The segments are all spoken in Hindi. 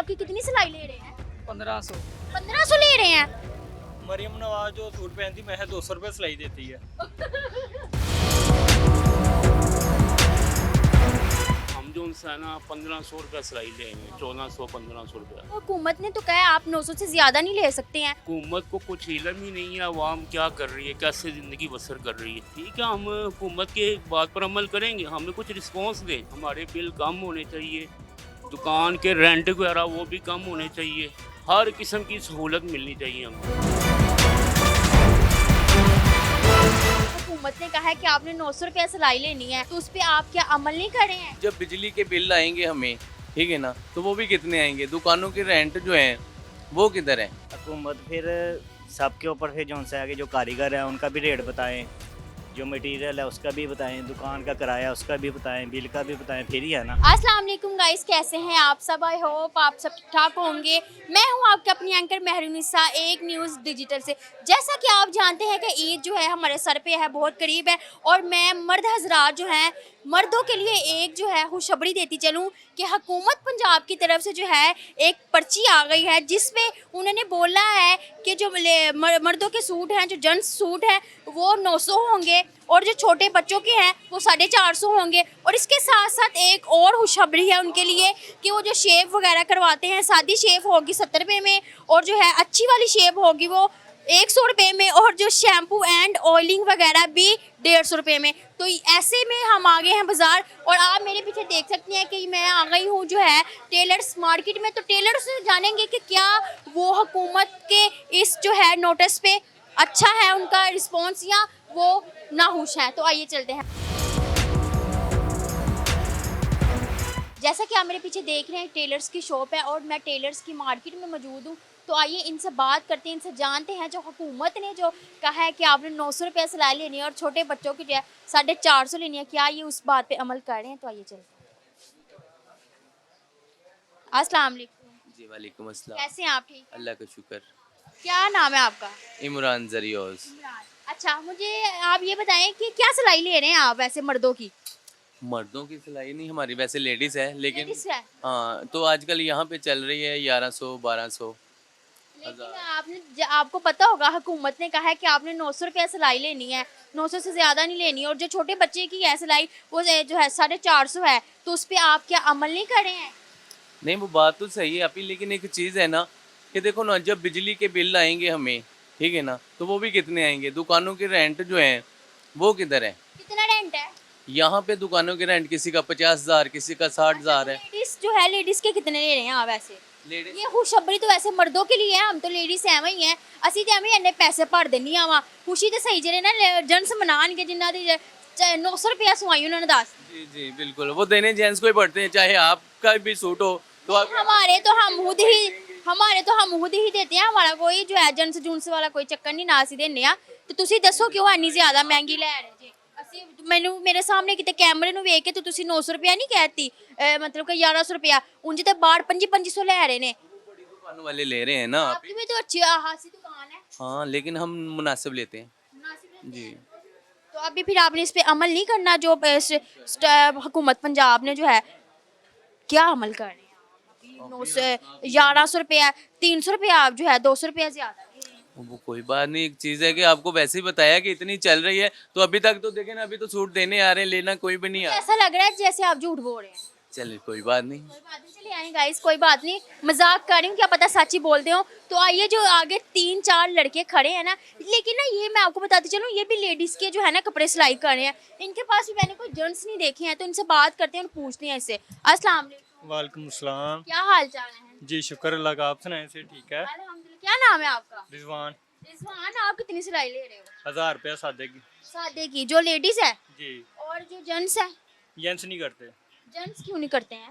की कितनी सिलाई ले रहे हैं? 1500। 1500 ले रहे हैं। मरियम नवाज जो सूट पहनती मैं 200 रुपये सिलाई देती है। हम जो उनसे है ना 1500 रुपया सिलाई लेंगे, 1400 1500 रुपया। हुकूमत ने तो कहा है आप 900 से ज्यादा नहीं ले सकते हैं। हुकूमत को कुछ इलम ही नहीं है अवाम क्या कर रही है, कैसे ज़िंदगी बसर कर रही है। ठीक है, हम हुकूमत के बात पर अमल करेंगे, हमें कुछ रिस्पॉन्स दें। हमारे बिल कम होने चाहिए, दुकान के रेंट वगैरह वो भी कम होने चाहिए, हर किस्म की सहूलत मिलनी चाहिए हमें। हुकूमत ने कहा है कि आपने 900 रुपया सिलाई लेनी है, तो उस पे आप क्या अमल नहीं कर रहे हैं? जब बिजली के बिल आएंगे हमें, ठीक है ना, तो वो भी कितने आएंगे? दुकानों के रेंट जो हैं वो किधर है? हुकूमत फिर सबके ऊपर फिर जो उनसे आगे जो कारीगर हैं उनका भी रेट बताएं, जो मटेरियल है उसका भी बताएं, दुकान का किराया उसका भी बताएं, बिल का भी बताएं, फिर ही है ना। अस्सलाम वालेकुम गाइस, कैसे हैं आप सब? आई होप आप सब ठीक ठाक होंगे। मैं हूं आपके अपनी एंकर महरुनिसा एक न्यूज़ डिजिटल से। जैसा कि आप जानते हैं कि ईद जो है हमारे सर पे है, बहुत करीब है, और मैं मर्द हजरात जो हैं मर्दों के लिए एक जो है खुशखबरी देती चलूं कि हुकूमत पंजाब की तरफ से जो है एक पर्ची आ गई है जिसमें उन्होंने बोला है कि जो मर्दों के सूट हैं, जो जेंट्स सूट हैं वो 900 होंगे और जो छोटे बच्चों के हैं वो 450 होंगे। और इसके साथ साथ एक और खुशखबरी है उनके लिए कि वो जो शेव वगैरह करवाते हैं, सादी शेव होगी 70 रुपये में, और जो है अच्छी वाली शेव होगी वो 100 रुपये में, और जो शैम्पू एंड ऑयलिंग वगैरह भी 150 रुपये में। तो ऐसे में हम आ गए हैं बाज़ार, और आप मेरे पीछे देख सकते हैं कि मैं आ गई हूँ जो है टेलर्स मार्केट में। तो टेलर्स से जानेंगे कि क्या वो हुकूमत के इस जो है नोटिस पे अच्छा है उनका रिस्पॉन्स या वो नाखुश हैं। तो आइए चलते हैं। जैसा कि आप मेरे पीछे देख रहे हैं टेलर्स की शॉप है और मैं टेलर्स की मार्केट में मौजूद हूँ। तो आइए इनसे बात करते हैं, इनसे जानते हैं जो हुकूमत ने जो कहा है कि आपने 900 रुपये सिलाई लेनी है और छोटे बच्चों की जो है 450 लेनी है, क्या ये उस बात पे अमल कर रहे हैं? तो आइए चलते हैं। अस्सलाम वालेकुम। जी वालेकुम अस्सलाम। कैसे हैं आप? ठीक हैं? अल्लाह का शुक्र। क्या नाम है आपका? इमरान जरियोज। अच्छा, मुझे आप ये बताएं कि क्या सिलाई ले रहे हैं आप वैसे मर्दों की? मर्दों की सिलाई नहीं, हमारी वैसे लेडीज़ है, लेकिन लेडीज है। हाँ, तो आजकल यहाँ पे चल रही है 1100 1200। लेकिन आपको पता होगा हुकूमत ने कहा है कि आपने 900 रुपया सिलाई लेनी है, 900 से ज़्यादा नहीं लेनी, और जो छोटे बच्चे की है सिलाई वो जो है 450 है, तो उस पर आप क्या अमल नहीं कर रहे हैं? नहीं, वो बात तो सही है आपकी, लेकिन एक चीज़ है ना कि देखो ना, जब बिजली के बिल आएंगे हमें, ठीक है ना, तो वो भी कितने आएंगे? दुकानों के रेंट जो हैं वो किधर है? कितना रेंट है यहाँ पे दुकानों के रेंट किसी का 50,000, किसी का 60,000 है। लेडीज जो है, लेडीज के कितने ले रहे हैं आप वैसे? लेडीज ये खुशखबरी तो वैसे मर्दों के लिए है, हम तो लेडीज एवं ही हैं, ਅਸੀਂ ਤੇ ਐਵੇਂ ਇੰਨੇ ਪੈਸੇ ਭਰ ਦਿੰਨੀ ਆ ਵਾ ਖੁਸ਼ੀ ਤੇ ਸਹੀ ਜਿਹੜੇ ਨਾ ਜੈਂਟਸ ਮਨਾਣਗੇ जिन्ना दी 900 रुपया सवाई उन्होंने दस। जी जी बिल्कुल, वो देने जेंट्स को ही पड़ते हैं, चाहे आपका भी सूट हो तो आप। हमारे तो हम खुद ही देते हैं, हमारा कोई जो है जेंट्स जूंस वाला कोई चक्कर नहीं, ना ਅਸੀਂ ਦਿੰਨੇ ਆ। ਤੇ ਤੁਸੀਂ ਦੱਸੋ ਕਿਉਂ ਇੰਨੀ ਜ਼ਿਆਦਾ ਮਹਿੰਗੀ ਲੈ ਰਹੇ ਜੇ? ਅਸੀਂ ਮੈਨੂੰ ਮੇਰੇ ਸਾਹਮਣੇ ਕਿਤੇ ਕੈਮਰੇ ਨੂੰ ਵੇਖ ਕੇ ਤੇ ਤੁਸੀਂ 900 रुपया नहीं कहती, मतलब कि 1100 रुपया, ਉਂਝ ਤੇ ਬਾਹਰ 2500 ਲੈ ਰਹੇ ਨੇ। दुकान वाले ले रहे हैं ना आप। आपकी भी तो अच्छी हासी दुकान है। हाँ, लेकिन हम मुनासिब लेते हैं मुनासिब जी। तो अभी फिर आपने इस पे अमल नहीं करना जो हुकूमत पंजाब ने जो है क्या अमल कर रहे हैं? 1100 रुपया, 300 रुपया आप जो है 200 रुपया ज्यादा दे रहे हैं। वो कोई बात नहीं, एक चीज़ है कि आपको वैसे ही बताया कि इतनी चल रही है, तो अभी तक तो देखें ना, अभी तो सूट देने आ रहे हैं, लेना कोई भी नहीं आ रहा। ऐसा लग रहा है जैसे आप झूठ बोल रहे हैं। चलिए कोई बात नहीं। कोई बात नहीं, चलिए आए गाइस, कोई बात नहीं, मजाक कर रही हूँ, क्या पता सच ही बोलते हो। तो आइए, जो आगे 3-4 लड़के खड़े हैं ना, लेकिन ना ये मैं आपको बताती चलूँ, ये भी लेडीज के जो है ना कपड़े सिलाई कर रहे हैं, इनके पास भी मैंने कोई जेंट्स नहीं देखे हैं, तो इनसे बात करते हैं और पूछते हैं इससे। अस्सलाम वालेकुम। वालेकुम सलाम। क्या हाल चाल है? जी शुक्र अल्लाह का, आप सुनाएं से ठीक है? अल्हम्दुलिल्लाह। क्या नाम है आपका? रिजवान। रिजवान, आप कितनी सिलाई ले रहे हो? 1000 रुपया सादे की। सादे की, जो लेडीज है? जी। और जो जेंट्स है? जेंट्स नहीं करते, जेंट्स क्यों नहीं करते हैं?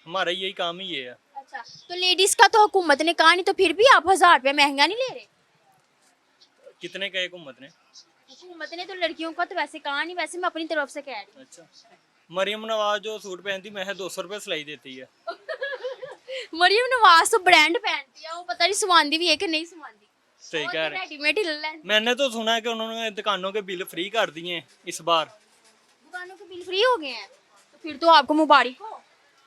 हमारा यही काम ही ये है। अच्छा, तो लेडीज का तो हुकूमत ने कहा नहीं, तो फिर भी आप 1000 रुपया महंगा नहीं ले रहे? कितने का हुकूमत ने? हुकूमत ने तो लड़कियों का तो वैसे कहा नहीं, वैसे मैं अपनी तरफ से कह रही अच्छा, मरियम नवाज जो सूट पहनती मैं 200 रुपये सिलाई देती है। हूँ। मरियम नवाज तो ब्रांड पहनती है, वो पता नहीं सुवांदी भी है कि नहीं सुवांदी। सही कह रहे हैं। रेडीमेड ही ले लें। मैंने तो सुना है कि उन्होंने दुकानों के बिल फ्री कर दिए हैं इस बार, दुकानों के बिल फ्री हो गए हैं, तो फिर तो आपको मुबारक हो।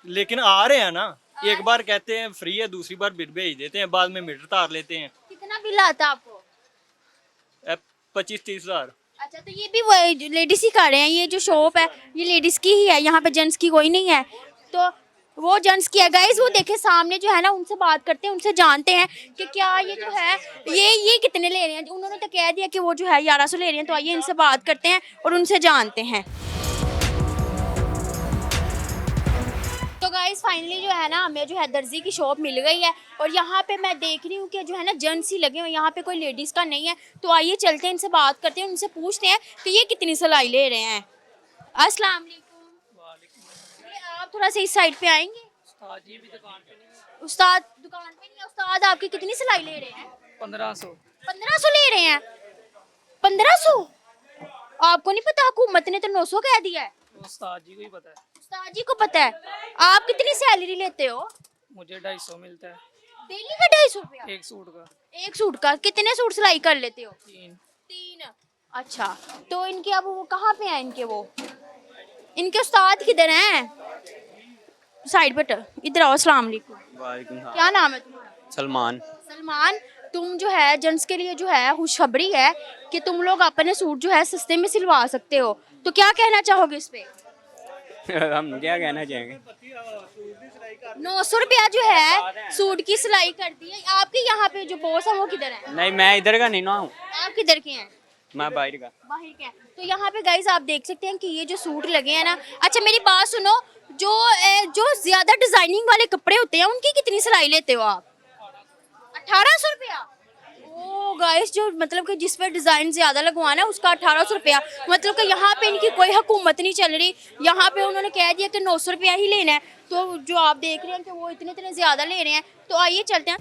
लेकिन आ रहे हैं ना, एक बार कहते हैं फ्री है, दूसरी बार बिल भेज देते हैं, बाद में मीटर तार लेते हैं। कितना बिल आता है आपको? 25-30 हज़ार। अच्छा, तो ये भी लेडीज ही कर रहे हैं, ये जो शॉप है ये लेडीज की ही है, यहाँ पे जेंट्स की कोई नहीं है। तो वो जेंट्स की है गाइस, वो देखे सामने जो है ना, उनसे बात करते हैं, उनसे जानते हैं कि क्या ये जो है ये कितने ले रहे हैं। उन्होंने तो कह दिया कि वो जो है 1100 ले रहे हैं, तो आइए इनसे बात करते हैं और उनसे जानते हैं। तो गाइस फाइनली जो है ना, हमें जो है दर्जी की शॉप मिल गई है और यहाँ पे मैं देख रही हूँ कि जो है ना जेंट्स ही लगे हुए, यहाँ पे कोई लेडीज़ का नहीं है। तो आइए चलते हैं, इनसे बात करते हैं, उनसे पूछते हैं कि ये कितनी सिलाई ले रहे हैं। अस्सलाम वालेकुम। आप थोड़ा सा इस साइड पे आएंगे। उस्ताद दुकान पे नहीं है। उस्ताद आपकी कितनी सिलाई ले रहे हैं? 1500 ले रहे हैं। 1500? आपको नहीं पता, हुकूमत ने तो 900 कह दिया है। उस्ताद जी को ही पता है। उस्ताद जी को पता है। आप कितनी सैलरी लेते हो? मुझे 250 मिलता है डेली का 250 रुपया? एक सूट का। एक सूट का कितने सूट सिलाई कर लेते हो? 3। अच्छा, तो इनके अब वो कहाँ पे हैं? इनके उस्ताद किधर हैं? साइड पे इधर आओ। अस्सलाम वालेकुम। वालेकुम सलाम। क्या नाम है तुम्हारा? सलमान। सलमान, तुम जो है जेंट्स के लिए जो है खुशखबरी है कि तुम लोग अपने सूट जो है सस्ते में सिलवा सकते हो, तो क्या कहना चाहोगे इस पे? हम क्या कहना चाहेंगे? 900 रुपया जो है सूट की सिलाई कर दी है। आपके यहाँ पे जो बॉस है वो किधर है? नहीं, मैं इधर का नहीं ना हूँ, आप किधर के हैं? मैं बाहर का। बाहर के हैं। तो यहाँ पे गाइस आप देख सकते हैं कि ये जो सूट लगे हैं ना, अच्छा मेरी बात सुनो, जो ज्यादा डिजाइनिंग वाले कपड़े होते हैं उनकी कितनी सिलाई लेते हो आप? 1800 रुपया। ओ गाइस, जो मतलब कि जिस पे डिजाइन ज्यादा लगवाना है उसका 1800 रुपया। मतलब कि यहाँ पे इनकी कोई हुकूमत नहीं चल रही, यहाँ पे उन्होंने कह दिया कि 900 रुपया ही लेना है। तो जो आप देख रहे हैं कि वो इतने ज्यादा ले रहे हैं। तो आइए चलते हैं।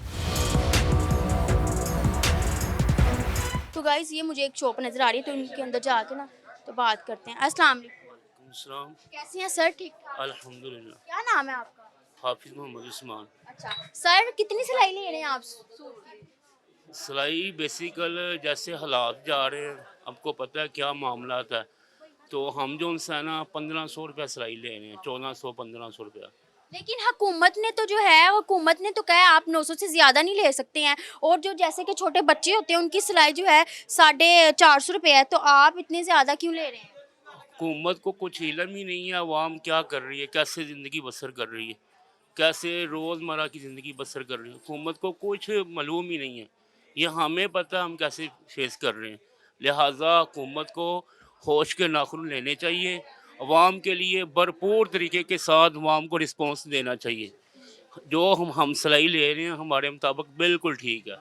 तो गाइस ये मुझे एक शॉप नजर आ रही है, तो इनके अंदर जाके ना तो बात करते हैं। अस्सलाम वालेकुम। अस्सलाम। कैसे हैं सर? ठीक ठाक। अल्हम्दुलिल्लाह। क्या नाम है आपका? हाफिज मोहम्मद उस्मान। अच्छा सर, कितनी सिलाई ले रहे हैं आप सूट की? सिलाई बेसिकल जैसे हालात जा रहे हैं, आपको पता है क्या मामला है, तो हम जो उनसे है ना 1500 रुपया सिलाई ले रहे हैं, 1400-1500 रुपया। लेकिन हुकूमत ने तो जो है, हुकूमत ने तो कहा है आप 900 से ज़्यादा नहीं ले सकते हैं। और जो जैसे कि छोटे बच्चे होते हैं उनकी सिलाई जो है 450 रुपये है, तो आप इतने ज़्यादा क्यों ले रहे हैं? हुकूमत को कुछ इल्म ही नहीं है अवाम क्या कर रही है, कैसे ज़िंदगी बसर कर रही है, कैसे रोज़मर्रा की ज़िंदगी बसर कर रही है। हुकूमत को कुछ मालूम ही नहीं है, ये हमें पता है हम कैसे फेस कर रहे हैं। लिहाजा हुकूमत को होश के नाखून लेने चाहिए, अवाम के लिए भरपूर तरीके के साथ अवाम को रिस्पॉन्स देना चाहिए। जो हम सिलाई ले रहे हैं हमारे मुताबिक बिल्कुल ठीक है,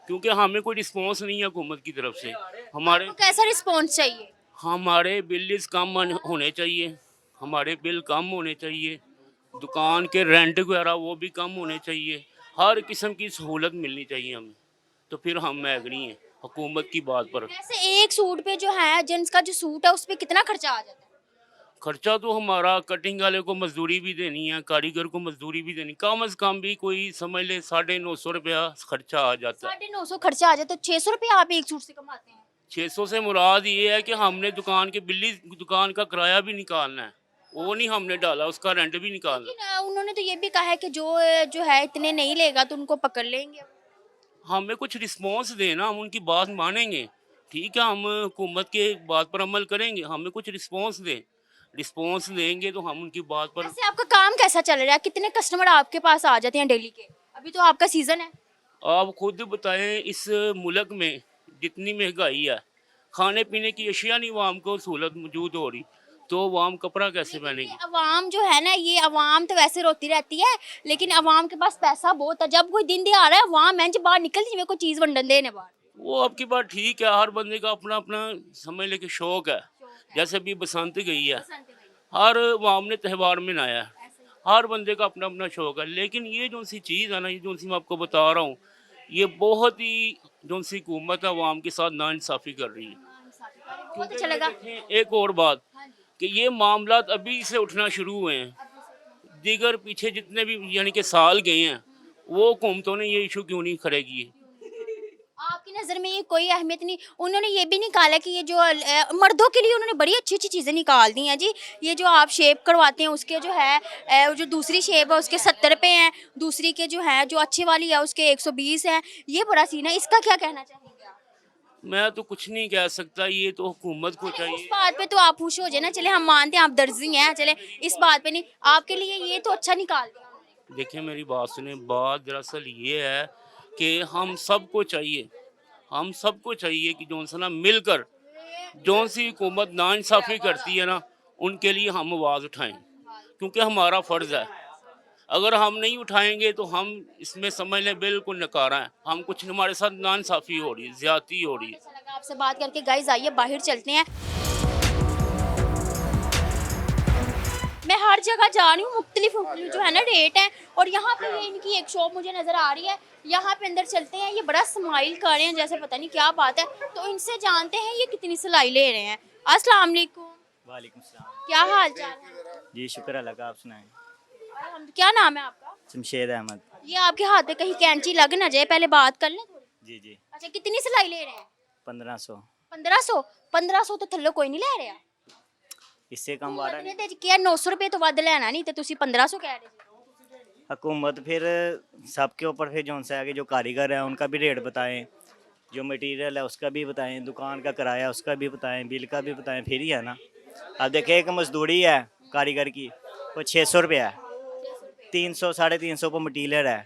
क्योंकि हमें कोई रिस्पॉन्स नहीं है हुकूमत की तरफ से। हमारे तो कैसा रिस्पॉन्स चाहिए? हमारे बिल कम होने चाहिए, हमारे बिल कम होने चाहिए, दुकान के रेंट वगैरह वो भी कम होने चाहिए, हर किस्म की सहूलत मिलनी चाहिए हमें, तो फिर हम एग्री हैं हुकूमत की बात पर। वैसे एक सूट पे जो है जेंट्स का जो सूट है उस पे कितना खर्चा आ जाता है? खर्चा तो हमारा कटिंग वाले को मजदूरी भी देनी है, कारीगर को मजदूरी भी देनी, कम से कम भी कोई समझ ले 950 रुपया खर्चा आ जाता है। 950 खर्चा आ जाता है, तो 600 रुपया आप एक सूट से कमाते हैं? 600 से मुराद ये है कि हमने दुकान के बिल्ली दुकान का किराया भी निकालना है, वो नहीं हमने डाला, उसका रेंट भी निकालना। लेकिन उन्होंने तो ये भी कहा है कि जो है इतने नहीं लेगा तो उनको पकड़ लेंगे। हमें कुछ रिस्पॉन्स देना, हम उनकी बात मानेंगे, ठीक है, हम हुकूमत के बात पर अमल करेंगे, हमें कुछ रिस्पॉन्स दें, रिस्पॉन्स देंगे तो हम उनकी बात पर। वैसे आपका काम कैसा चल रहा है? कितने कस्टमर आपके पास आ जाते हैं डेली के? अभी तो आपका सीजन है। आप खुद बताएं, इस मुल्क में जितनी महंगाई है, खाने पीने की अशिया नहीं वाम को सहूलत मौजूद हो रही, तो वाम कपड़ा कैसे पहनेगी? अवाम जो है ना, ये अवाम तो वैसे रोती रहती है, लेकिन अवाम के पास पैसा बहुत है। जब कोई दिन आ रहा है अवाम इंज बाहर निकलती है कोई चीज़ वंडन देने बाहर। वो आपकी बात ठीक है, हर बंदे का अपना अपना समझ ले के शौक है। जैसे अभी बसंत गई है, हर वाम ने त्यौहार मनाया है, हर बंदे का अपना अपना शौक है। लेकिन ये जो सी चीज़ है ना, ये जो सी मैं आपको बता रहा हूँ, ये बहुत ही जो सी हुकूमत है अवाम के साथ नाइंसाफ़ी कर रही है। बहुत अच्छा लगा। एक और बात कि ये मामला अभी से उठना शुरू हुए हैं, दीगर पीछे जितने भी यानी कि साल गए हैं, वो हुकूमतों ने ये इशू क्यों नहीं खड़े किए? आपकी नज़र में ये कोई अहमियत नहीं, उन्होंने ये भी निकाला कि ये जो मर्दों के लिए उन्होंने बड़ी अच्छी अच्छी चीज़ें निकाल दी हैं जी। ये जो आप शेप करवाते हैं उसके जो है जो दूसरी शेप है उसके 70 रुपये हैं, दूसरी के जो है जो अच्छी वाली है उसके 120 हैं। ये बड़ा सीन है, इसका क्या कहना चाहेंगे आप? मैं तो कुछ नहीं कह सकता, ये तो हुकूमत को उस चाहिए। बात पे तो आप खुश हो जाए ना, चले हम मानते हैं आप दर्जी हैं, चले इस बात पे नहीं, आपके लिए ये तो अच्छा निकाल दिया उन्होंने। देखिए मेरी बात सुने, बात दरअसल ये है कि हम सबको चाहिए कि जौन सा ना मिलकर जौन सी हुकूमत नाइंसाफ़ी करती है ना उनके लिए हम आवाज़ उठाएं, क्योंकि हमारा फ़र्ज़ है। अगर हम नहीं उठाएंगे तो हम इसमें समझ लें बिल्कुल नकारा है, हम कुछ हमारे साथ नाइंसाफ़ी हो रही है, ज़्यादती हो रही है। अच्छा लगा आपसे बात करके। गाइस आइए बाहर चलते हैं। मैं हर जगह जा रही हूँ, मुख्तलिफ जो है ना रेट है, और यहाँ पे ये इनकी एक शॉप मुझे नज़र आ रही है। यहाँ पे अंदर चलते हैं, ये बड़ा स्माइल कर रहे हैं जैसे पता नहीं क्या बात है, तो इनसे जानते हैं ये कितनी सिलाई ले रहे हैं। अस्सलाम वालेकुम, वालेकुम सलाम। क्या हाल चाल है? जी शुक्र अल्लाह का, आप सुनाएं। क्या नाम है आपका? शमशेद अहमद। ये आपके हाथ पे कहीं कैंची लग ना जाए, पहले बात कर लें थोड़ी। जी जी। अच्छा, कितनी सिलाई ले रहे हैं? 1500। 1500 तो थल्लो कोई नहीं ले रहा। इससे कम वाला हुकूमत ने तो किया 900 रुपए तो वध लेना नहीं, तो तुसी 1500 कह रहे जी। हुकूमत फिर सबके ऊपर फिर जौन सा है कि जो कारीगर है उनका भी रेट बताएं, जो मटेरियल है उसका भी बताएं, दुकान का किराया उसका भी बताएं, बिल का भी बताएं, फिर ही है ना। अब देखिए एक मजदूरी है कारीगर की वो 600 रुपया है, 300 350 पर मटीरियल है,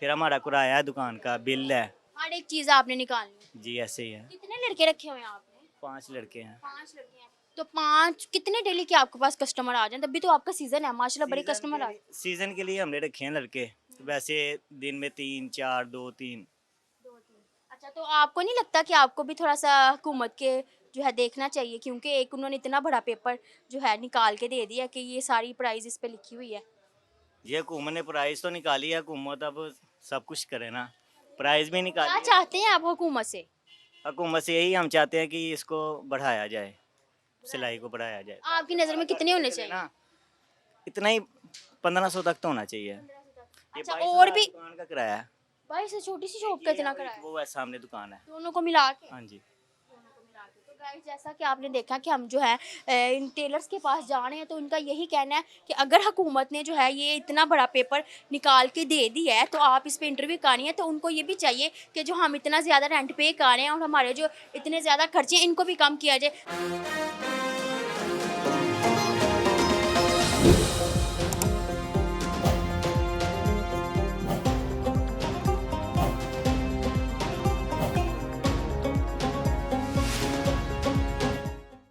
फिर हमारा किराया है, दुकान का बिल है। हर एक चीज आपने निकालनी है। जी ऐसे ही है। कितने लड़के रखे हुए हैं आपने? 5 लड़के हैं। 5 लड़के हैं। तो 5 कितने डेली के आपके पास कस्टमर आ जाए? तभी तो आपका सीजन है, माशाल्लाह बड़े कस्टमर आ। सीजन के लिए हमने रखे हैं लड़के, वैसे दिन में 3 4 2 3। अच्छा, तो आपको नहीं लगता कि आपको भी थोड़ा सा हुकूमत के जो है देखना चाहिए, क्योंकि एक उन्होंने इतना बड़ा पेपर जो है निकाल के दे दिया कि ये सारी प्राइस इस पे लिखी हुई है। ये हुकूमत ने प्राइस तो निकाली है, हुकूमत अब सब कुछ करे ना, प्राइस भी निकाली क्या है। चाहते हैं आप हुकूमत से? हुकूमत से यही हम चाहते हैं कि इसको बढ़ाया जाए, सिलाई को बढ़ाया जाए आपकी नज़र में कितने होने चाहिए? ना। इतना ही 1500 तक तो होना चाहिए। ये अच्छा, 22,000 और भी दुकान का किराया है। भाई से छोटी सी शॉप का इतना कराया? वो है सामने दुकान है। दोनों को मिला के? हाँ जी। तो गाइस जैसा कि आपने देखा कि हम जो है इन टेलर्स के पास जा रहे हैं, तो उनका यही कहना है कि अगर हुकूमत ने जो है ये इतना बड़ा पेपर निकाल के दे दिया है तो आप इस पे इंटरव्यू करनी है, तो उनको ये भी चाहिए कि जो हम इतना ज़्यादा रेंट पे कर रहे हैं और हमारे जो इतने ज़्यादा खर्चे हैं इनको भी कम किया जाए।